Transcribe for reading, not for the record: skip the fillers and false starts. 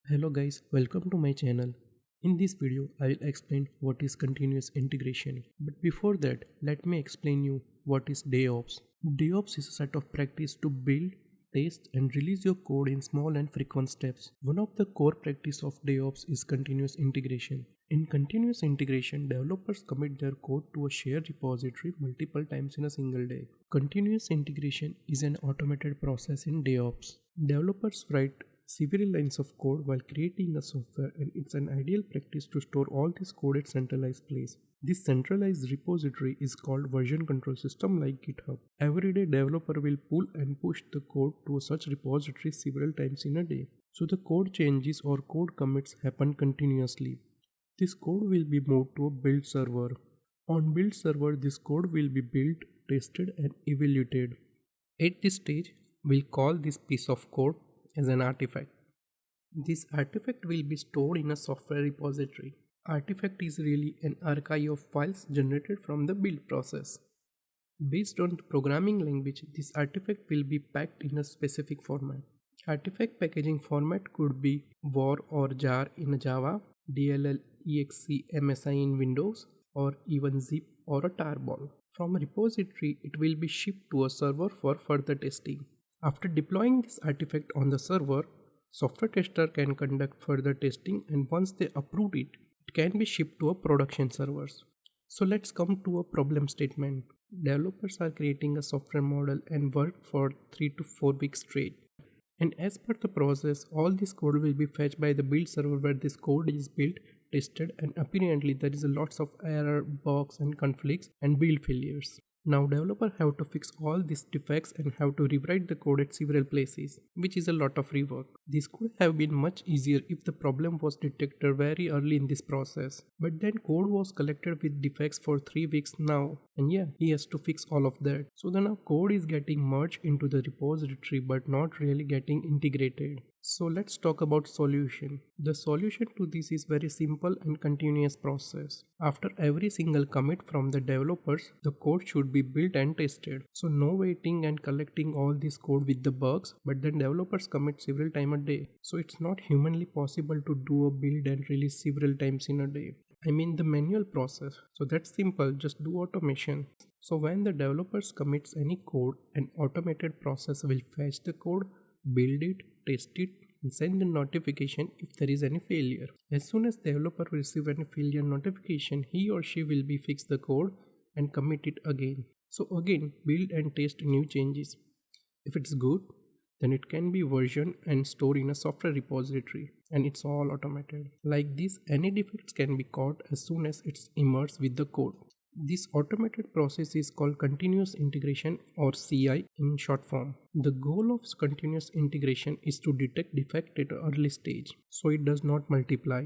Hello guys, welcome to my channel. In this video, I will explain what is continuous integration. But before that, let me explain you what is DevOps. DevOps is a set of practice to build, test and release your code in small and frequent steps. One of the core practice of DevOps is continuous integration. In continuous integration, developers commit their code to a shared repository multiple times in a single day. Continuous integration is an automated process in DevOps. Developers write several lines of code while creating a software, and it's an ideal practice to store all this code at centralized place. This centralized repository is called version control system like GitHub. Everyday developer will pull and push the code to such repository several times in a day. So the code changes or code commits happen continuously. This code will be moved to a build server. On build server, this code will be built, tested and evaluated. At this stage, we'll call this piece of code as an artifact. This artifact will be stored in a software repository. Artifact is really an archive of files generated from the build process. Based on the programming language, this artifact will be packed in a specific format. Artifact packaging format could be var or jar in Java, DLL, exe, MSI in Windows, or even zip or a tarball. From a repository, it will be shipped to a server for further testing. After deploying this artifact on the server, software tester can conduct further testing, and once they approve it, it can be shipped to a production servers. So let's come to a problem statement. Developers are creating a software model and work for 3 to 4 weeks straight. And as per the process, all this code will be fetched by the build server where this code is built, tested, and apparently there is a lots of error, bugs and conflicts and build failures. Now developers have to fix all these defects and have to rewrite the code at several places, which is a lot of rework. This could have been much easier if the problem was detected very early in this process. But then code was collected with defects for 3 weeks now, and yeah, he has to fix all of that. So the now code is getting merged into the repository but not really getting integrated. So let's talk about solution. The solution to this is very simple and continuous process. After every single commit from the developers, the code should be built and tested. So no waiting and collecting all this code with the bugs, but then developers commit several times a day. So it's not humanly possible to do a build and release several times in a day. I mean the manual process. So that's simple, just do automation. So when the developers commits any code, an automated process will fetch the code, build it, test it, and send a notification if there is any failure. As soon as developer receive any failure notification, he or she will be fix the code and commit it again. So again, build and test new changes. If it's good, then it can be versioned and stored in a software repository, and it's all automated. Like this, any defects can be caught as soon as it's immersed with the code. This automated process is called continuous integration, or CI in short form. The goal of continuous integration is to detect defect at an early stage so it does not multiply.